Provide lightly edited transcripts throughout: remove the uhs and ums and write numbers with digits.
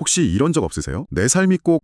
혹시 이런 적 없으세요? 내 삶이 꼭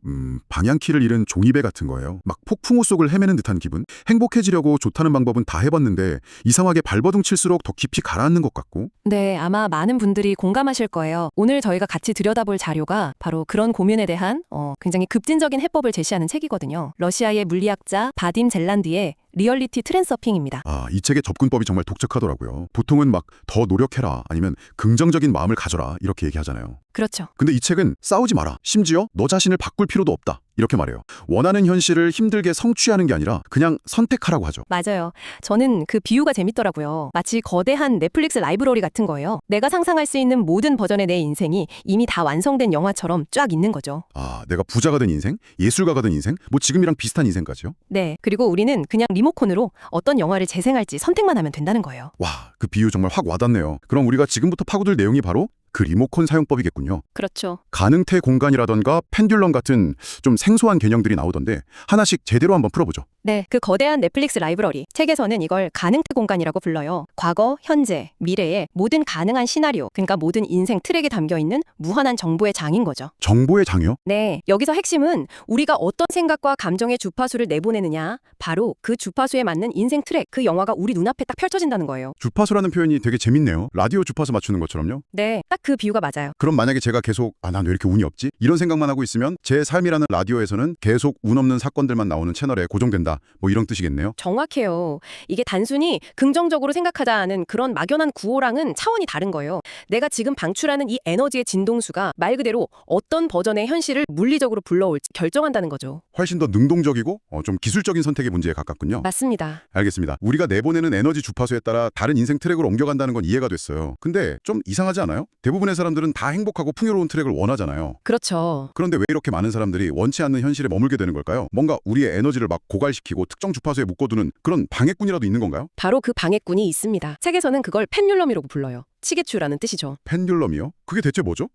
방향키를 잃은 종이배 같은 거예요. 막 폭풍우 속을 헤매는 듯한 기분? 행복해지려고 좋다는 방법은 다 해봤는데 이상하게 발버둥 칠수록 더 깊이 가라앉는 것 같고. 네, 아마 많은 분들이 공감하실 거예요. 오늘 저희가 같이 들여다볼 자료가 바로 그런 고민에 대한 굉장히 급진적인 해법을 제시하는 책이거든요. 러시아의 물리학자 바딤 젤란디의 리얼리티 트랜서핑입니다. 이 책의 접근법이 정말 독특하더라고요. 보통은 막 더 노력해라 아니면 긍정적인 마음을 가져라 이렇게 얘기하잖아요. 그렇죠. 근데 이 책은 싸우지 마라. 심지어 너 자신을 바꿀 필요도 없다. 이렇게 말해요. 원하는 현실을 힘들게 성취하는 게 아니라 그냥 선택하라고 하죠. 맞아요. 저는 그 비유가 재밌더라고요. 마치 거대한 넷플릭스 라이브러리 같은 거예요. 내가 상상할 수 있는 모든 버전의 내 인생이 이미 다 완성된 영화처럼 쫙 있는 거죠. 내가 부자가 된 인생? 예술가가 된 인생? 뭐 지금이랑 비슷한 인생까지요? 네. 그리고 우리는 그냥 리모컨으로 어떤 영화를 재생할지 선택만 하면 된다는 거예요. 와, 그 비유 정말 확 와닿네요. 그럼 우리가 지금부터 파고들 내용이 바로 그 리모컨 사용법이겠군요. 그렇죠. 가능태 공간이라던가 펜듈럼 같은 좀 생소한 개념들이 나오던데 하나씩 제대로 한번 풀어보죠. 네, 그 거대한 넷플릭스 라이브러리. 책에서는 이걸 가능태 공간이라고 불러요. 과거, 현재, 미래의 모든 가능한 시나리오, 그러니까 모든 인생 트랙에 담겨있는 무한한 정보의 장인 거죠. 정보의 장이요? 네, 여기서 핵심은 우리가 어떤 생각과 감정의 주파수를 내보내느냐, 바로 그 주파수에 맞는 인생 트랙, 그 영화가 우리 눈앞에 딱 펼쳐진다는 거예요. 주파수라는 표현이 되게 재밌네요. 라디오 주파수 맞추는 것처럼요? 네, 딱 그 비유가 맞아요. 그럼 만약에 제가 계속 난 왜 이렇게 운이 없지? 이런 생각만 하고 있으면 제 삶이라는 라디오에서는 계속 운 없는 사건들만 나오는 채널에 고정된다. 뭐 이런 뜻이겠네요. 정확해요. 이게 단순히 긍정적으로 생각하자는 그런 막연한 구호랑은 차원이 다른 거예요. 내가 지금 방출하는 이 에너지의 진동수가 말 그대로 어떤 버전의 현실을 물리적으로 불러올지 결정한다는 거죠. 훨씬 더 능동적이고 좀 기술적인 선택의 문제에 가깝군요. 맞습니다. 알겠습니다. 우리가 내보내는 에너지 주파수에 따라 다른 인생 트랙으로 옮겨간다는 건 이해가 됐어요. 근데 좀 이상하지 않아요? 대부분의 사람들은 다 행복하고 풍요로운 트랙을 원하잖아요. 그렇죠. 그런데 왜 이렇게 많은 사람들이 원치 않는 현실에 머물게 되는 걸까요? 뭔가 우리의 에너지를 막 고갈시키고 특정 주파수에 묶어두는 그런 방해꾼이라도 있는 건가요? 바로 그 방해꾼이 있습니다. 책에서는 그걸 펜듈럼이라고 불러요. 치계추라는 뜻이죠. 펜듈럼이요? 그게 대체 뭐죠?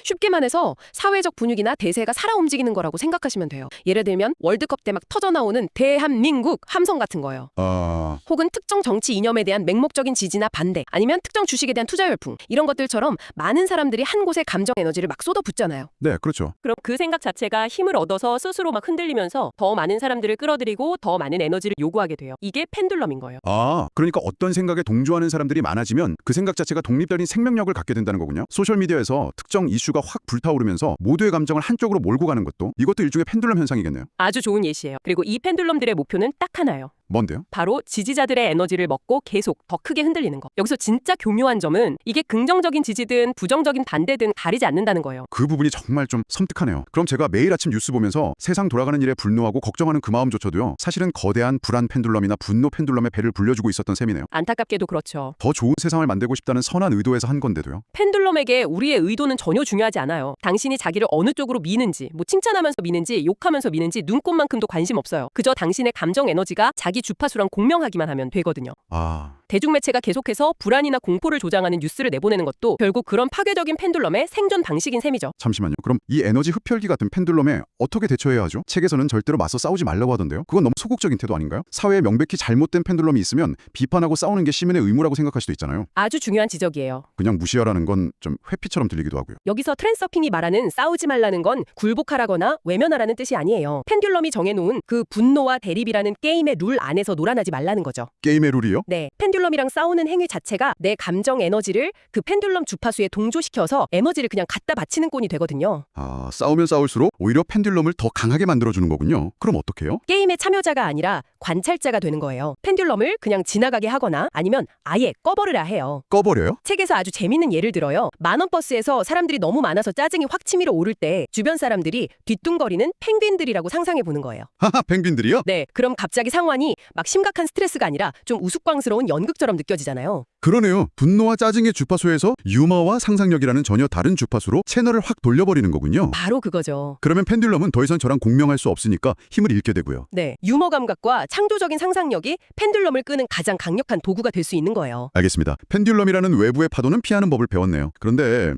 쉽게 말해서 사회적 분위기나 대세가 살아 움직이는 거라고 생각하시면 돼요. 예를 들면 월드컵 때 막 터져나오는 대한민국 함성 같은 거예요. 혹은 특정 정치 이념에 대한 맹목적인 지지나 반대, 아니면 특정 주식에 대한 투자 열풍, 이런 것들처럼 많은 사람들이 한 곳에 감정 에너지를 막 쏟아붓잖아요. 네, 그렇죠. 그럼 그 생각 자체가 힘을 얻어서 스스로 막 흔들리면서 더 많은 사람들을 끌어들이고 더 많은 에너지를 요구하게 돼요. 이게 펜듈럼인 거예요. 그러니까 어떤 생각에 동조하는 사람들이 많아지면 그 생각 자체가 독립적인 생명력을 갖게 된다는 거군요. 소셜미디어에서 특정 이슈가 확 불타오르면서 모두의 감정을 한쪽으로 몰고 가는 것도 이것도 일종의 펜듈럼 현상이겠네요. 아주 좋은 예시예요. 그리고 이 펜듈럼들의 목표는 딱 하나예요. 뭔데요? 바로 지지자들의 에너지를 먹고 계속 더 크게 흔들리는 거. 여기서 진짜 교묘한 점은 이게 긍정적인 지지든 부정적인 반대든 가리지 않는다는 거예요. 그 부분이 정말 좀 섬뜩하네요. 그럼 제가 매일 아침 뉴스 보면서 세상 돌아가는 일에 분노하고 걱정하는 그 마음조차도요. 사실은 거대한 불안 펜듈럼이나 분노 펜듈럼의 배를 불려주고 있었던 셈이네요. 안타깝게도 그렇죠. 더 좋은 세상을 만들고 싶다는 선한 의도에서 한 건데도요. 펜듈럼에게 우리의 의도는 전혀 중요하지 않아요. 당신이 자기를 어느 쪽으로 미는지, 뭐 칭찬하면서 미는지, 욕하면서 미는지 눈꼽만큼도 관심 없어요. 그저 당신의 감정 에너지가 자기 주파수랑 공명하기만 하면 되거든요. 대중매체가 계속해서 불안이나 공포를 조장하는 뉴스를 내보내는 것도 결국 그런 파괴적인 펜듈럼의 생존 방식인 셈이죠. 잠시만요. 그럼 이 에너지 흡혈귀 같은 펜듈럼에 어떻게 대처해야 하죠? 책에서는 절대로 맞서 싸우지 말라고 하던데요. 그건 너무 소극적인 태도 아닌가요? 사회에 명백히 잘못된 펜듈럼이 있으면 비판하고 싸우는 게 시민의 의무라고 생각할 수도 있잖아요. 아주 중요한 지적이에요. 그냥 무시하라는 건 좀 회피처럼 들리기도 하고요. 여기서 트랜서핑이 말하는 싸우지 말라는 건 굴복하라거나 외면하라는 뜻이 아니에요. 펜듈럼이 정해놓은 그 분노와 대립이라는 게임의 룰 안에서 놀아나지 말라는 거죠. 게임의 룰이요? 네. 펜듈럼이랑 싸우는 행위 자체가 내 감정 에너지를 그 펜듈럼 주파수에 동조시켜서 에너지를 그냥 갖다 바치는 꼴이 되거든요. 싸우면 싸울수록 오히려 펜듈럼을 더 강하게 만들어주는 거군요. 그럼 어떡해요? 게임의 참여자가 아니라 관찰자가 되는 거예요. 펜듈럼을 그냥 지나가게 하거나 아니면 아예 꺼버려야 해요. 꺼버려요? 책에서 아주 재밌는 예를 들어요. 만원 버스에서 사람들이 너무 많아서 짜증이 확 치밀어 오를 때 주변 사람들이 뒤뚱거리는 펭귄들이라고 상상해 보는 거예요. 하하, 펭귄들이요? 네, 그럼 갑자기 상황이 막 심각한 스트레스가 아니라 좀 우스꽝스러운 연극처럼 느껴지잖아요. 그러네요. 분노와 짜증의 주파수에서 유머와 상상력이라는 전혀 다른 주파수로 채널을 확 돌려버리는 거군요. 바로 그거죠. 그러면 펜듈럼은 더 이상 저랑 공명할 수 없으니까 힘을 잃게 되고요. 네, 유머 감각과 창조적인 상상력이 펜듈럼을 끄는 가장 강력한 도구가 될 수 있는 거예요. 알겠습니다. 펜듈럼이라는 외부의 파도는 피하는 법을 배웠네요. 그런데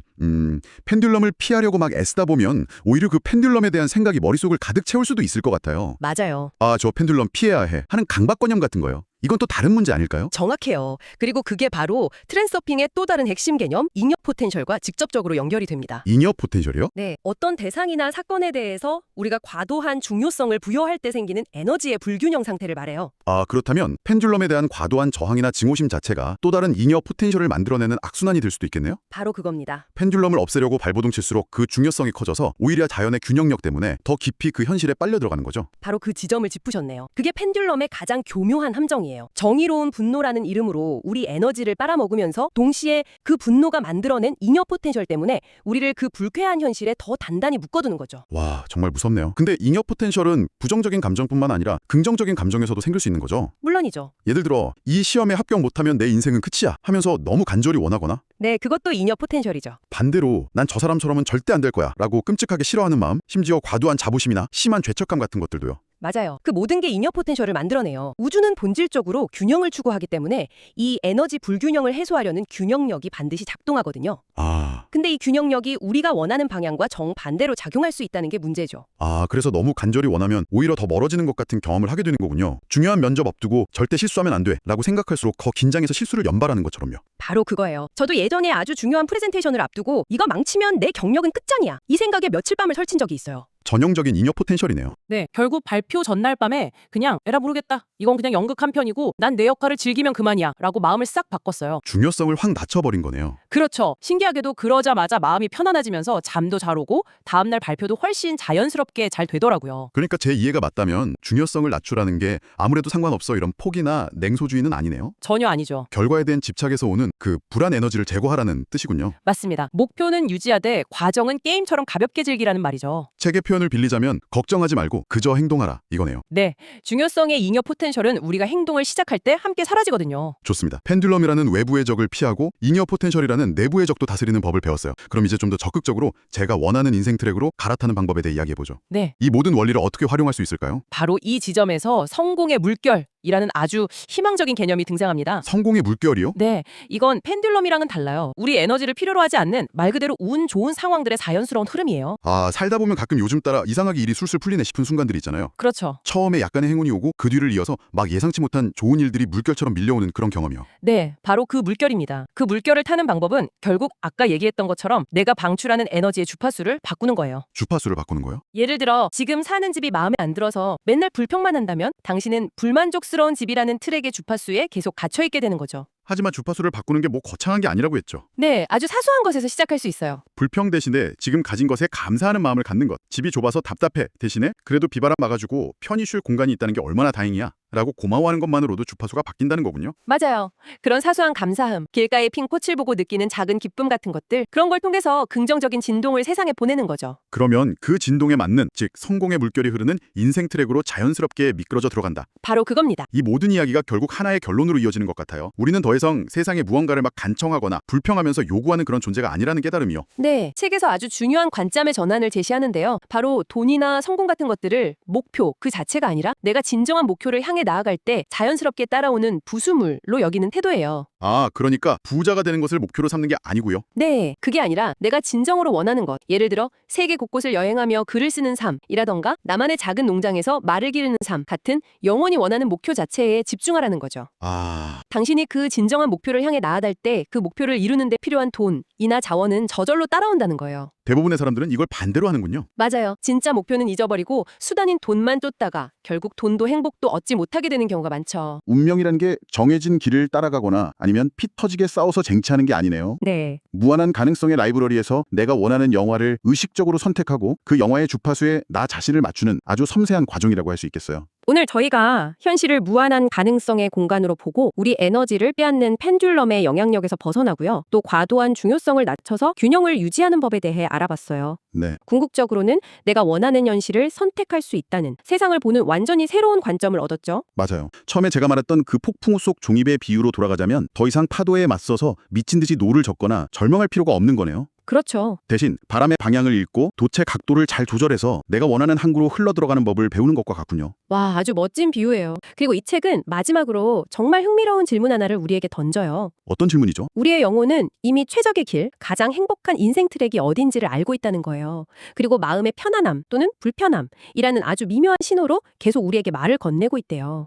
펜듈럼을 피하려고 막 애쓰다 보면 오히려 그 펜듈럼에 대한 생각이 머릿속을 가득 채울 수도 있을 것 같아요. 맞아요. 저 펜듈럼 피해야 해 하는 강박관념 같은 거요. 이건 또 다른 문제 아닐까요? 정확해요. 그리고 그게 바로 트랜서핑의 또 다른 핵심 개념, 잉여 포텐셜과 직접적으로 연결이 됩니다. 잉여 포텐셜이요? 네, 어떤 대상이나 사건에 대해서 우리가 과도한 중요성을 부여할 때 생기는 에너지의 불균형 상태를 말해요. 아, 그렇다면 펜듈럼에 대한 과도한 저항이나 증오심 자체가 또 다른 잉여 포텐셜을 만들어내는 악순환이 될 수도 있겠네요? 바로 그겁니다. 펜듈럼을 없애려고 발버둥 칠수록 그 중요성이 커져서 오히려 자연의 균형력 때문에 더 깊이 그 현실에 빨려 들어가는 거죠. 바로 그 지점을 짚으셨네요. 그게 펜듈럼의 가장 교묘한 함정이에요. 정의로운 분노라는 이름으로 우리 에너지를 빨아먹으면서 동시에 그 분노가 만들어낸 잉여 포텐셜 때문에 우리를 그 불쾌한 현실에 더 단단히 묶어두는 거죠. 와, 정말 무섭네요. 근데 잉여 포텐셜은 부정적인 감정뿐만 아니라 긍정적인 감정에서도 생길 수 있는 거죠. 물론이죠. 예를 들어 이 시험에 합격 못하면 내 인생은 끝이야 하면서 너무 간절히 원하거나 네, 그것도 잉여 포텐셜이죠. 반대로 난 저 사람처럼은 절대 안 될 거야 라고 끔찍하게 싫어하는 마음, 심지어 과도한 자부심이나 심한 죄책감 같은 것들도요. 맞아요. 그 모든 게 잉여 포텐셜을 만들어내요. 우주는 본질적으로 균형을 추구하기 때문에 이 에너지 불균형을 해소하려는 균형력이 반드시 작동하거든요. 근데 이 균형력이 우리가 원하는 방향과 정반대로 작용할 수 있다는 게 문제죠. 그래서 너무 간절히 원하면 오히려 더 멀어지는 것 같은 경험을 하게 되는 거군요. 중요한 면접 앞두고 절대 실수하면 안 돼 라고 생각할수록 더 긴장해서 실수를 연발하는 것처럼요. 바로 그거예요. 저도 예전에 아주 중요한 프레젠테이션을 앞두고 이거 망치면 내 경력은 끝장이야. 이 생각에 며칠 밤을 설친 적이 있어요. 전형적인 잉여 포텐셜이네요. 네, 결국 발표 전날 밤에 그냥 에라 모르겠다. 이건 그냥 연극 한 편이고 난 내 역할을 즐기면 그만이야. 라고 마음을 싹 바꿨어요. 중요성을 확 낮춰버린 거네요. 그렇죠. 신기하게도 그러자마자 마음이 편안해지면서 잠도 잘 오고 다음날 발표도 훨씬 자연스럽게 잘 되더라고요. 그러니까 제 이해가 맞다면 중요성을 낮추라는 게 아무래도 상관없어 이런 포기나 냉소주의는 아니네요. 전혀 아니죠. 결과에 대한 집착에서 오는 그 불안 에너지를 제거하라는 뜻이군요. 맞습니다. 목표는 유지하되 과정은 게임처럼 가볍게 즐기라는 말이죠. 책의 표현을 빌리자면 걱정하지 말고 그저 행동하라 이거네요. 네, 중요성의 잉여 포텐셜은 우리가 행동을 시작할 때 함께 사라지거든요. 좋습니다. 펜듈럼이라는 외부의 적을 피하고 잉여 포텐셜이라는 내부의 적도 다스리는 법을 배웠어요. 그럼 이제 좀 더 적극적으로 제가 원하는 인생 트랙으로 갈아타는 방법에 대해 이야기해보죠. 네, 이 모든 원리를 어떻게 활용할 수 있을까요? 바로 이 지점에서 성공의 물결이라는 아주 희망적인 개념이 등장합니다. 성공의 물결이요? 네, 이건 펜듈럼이랑은 달라요. 우리 에너지를 필요로 하지 않는 말 그대로 운 좋은 상황들의 자연스러운 흐름이에요. 살다 보면 가끔 요즘 따라 이상하게 일이 술술 풀리네 싶은 순간들이 있잖아요. 그렇죠. 처음에 약간의 행운이 오고 그 뒤를 이어서 막 예상치 못한 좋은 일들이 물결처럼 밀려오는 그런 경험이요. 네, 바로 그 물결입니다. 그 물결을 타는 방법은 결국 아까 얘기했던 것처럼 내가 방출하는 에너지의 주파수를 바꾸는 거예요. 주파수를 바꾸는 거요? 예를 들어 지금 사는 집이 마음에 안 들어서 맨날 불평만 한다면 당신은 불만족스러운 집이라는 트랙의 주파수에 계속 갇혀있게 되는 거죠. 하지만 주파수를 바꾸는 게 뭐 거창한 게 아니라고 했죠. 네, 아주 사소한 것에서 시작할 수 있어요. 불평 대신에 지금 가진 것에 감사하는 마음을 갖는 것. 집이 좁아서 답답해 대신에 그래도 비바람 막아주고 편히 쉴 공간이 있다는 게 얼마나 다행이야 라고 고마워하는 것만으로도 주파수가 바뀐다는 거군요. 맞아요. 그런 사소한 감사함, 길가에 핀 꽃을 보고 느끼는 작은 기쁨 같은 것들, 그런 걸 통해서 긍정적인 진동을 세상에 보내는 거죠. 그러면 그 진동에 맞는, 즉 성공의 물결이 흐르는 인생 트랙으로 자연스럽게 미끄러져 들어간다. 바로 그겁니다. 이 모든 이야기가 결국 하나의 결론으로 이어지는 것 같아요. 우리는 더 이상 세상에 무언가를 막 간청하거나 불평하면서 요구하는 그런 존재가 아니라는 깨달음이요. 네, 책에서 아주 중요한 관점의 전환을 제시하는데요. 바로 돈이나 성공 같은 것들을 목표 그 자체가 아니라 내가 진정한 목표를 향해 나아갈 때 자연스럽게 따라오는 부수물로 여기는 태도예요. 그러니까 부자가 되는 것을 목표로 삼는 게 아니고요. 네, 그게 아니라 내가 진정으로 원하는 것. 예를 들어 세계 곳곳을 여행하며 글을 쓰는 삶이라던가 나만의 작은 농장에서 말을 기르는 삶 같은 영원히 원하는 목표 자체에 집중하라는 거죠. 당신이 그 진정한 목표를 향해 나아갈 때 그 목표를 이루는 데 필요한 돈이나 자원은 저절로 따라온다는 거예요. 대부분의 사람들은 이걸 반대로 하는군요. 맞아요. 진짜 목표는 잊어버리고 수단인 돈만 쫓다가 결국 돈도 행복도 얻지 못하게 되는 경우가 많죠. 운명이라는 게 정해진 길을 따라가거나 아니면 피 터지게 싸워서 쟁취하는 게 아니네요. 네. 무한한 가능성의 라이브러리에서 내가 원하는 영화를 의식적으로 선택하고 그 영화의 주파수에 나 자신을 맞추는 아주 섬세한 과정이라고 할 수 있겠어요. 오늘 저희가 현실을 무한한 가능성의 공간으로 보고 우리 에너지를 빼앗는 펜듈럼의 영향력에서 벗어나고요. 또 과도한 중요성을 낮춰서 균형을 유지하는 법에 대해 알아봤어요. 네. 궁극적으로는 내가 원하는 현실을 선택할 수 있다는 세상을 보는 완전히 새로운 관점을 얻었죠. 맞아요. 처음에 제가 말했던 그 폭풍우 속 종이배 비유로 돌아가자면 더 이상 파도에 맞서서 미친 듯이 노를 젓거나 절망할 필요가 없는 거네요. 그렇죠. 대신 바람의 방향을 읽고 돛의 각도를 잘 조절해서 내가 원하는 항구로 흘러들어가는 법을 배우는 것과 같군요. 와, 아주 멋진 비유예요. 그리고 이 책은 마지막으로 정말 흥미로운 질문 하나를 우리에게 던져요. 어떤 질문이죠? 우리의 영혼은 이미 최적의 길, 가장 행복한 인생 트랙이 어딘지를 알고 있다는 거예요. 그리고 마음의 편안함 또는 불편함이라는 아주 미묘한 신호로 계속 우리에게 말을 건네고 있대요.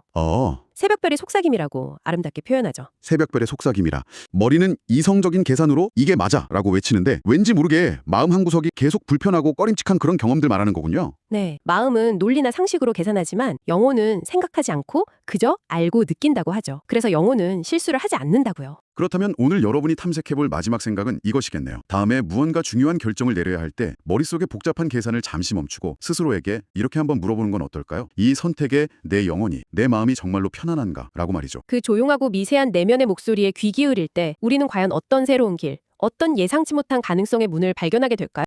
새벽별의 속삭임이라고 아름답게 표현하죠. 새벽별의 속삭임이라. 머리는 이성적인 계산으로 이게 맞아 라고 외치는데 왠지 모르게 마음 한구석이 계속 불편하고 꺼림칙한 그런 경험들 말하는 거군요. 네, 마음은 논리나 상식으로 계산하지만 영혼은 생각하지 않고 그저 알고 느낀다고 하죠. 그래서 영혼은 실수를 하지 않는다고요. 그렇다면 오늘 여러분이 탐색해볼 마지막 생각은 이것이겠네요. 다음에 무언가 중요한 결정을 내려야 할 때 머릿속의 복잡한 계산을 잠시 멈추고 스스로에게 이렇게 한번 물어보는 건 어떨까요? 이 선택에 내 영혼이, 내 마음이 정말로 편안한가? 라고 말이죠. 그 조용하고 미세한 내면의 목소리에 귀 기울일 때 우리는 과연 어떤 새로운 길, 어떤 예상치 못한 가능성의 문을 발견하게 될까요?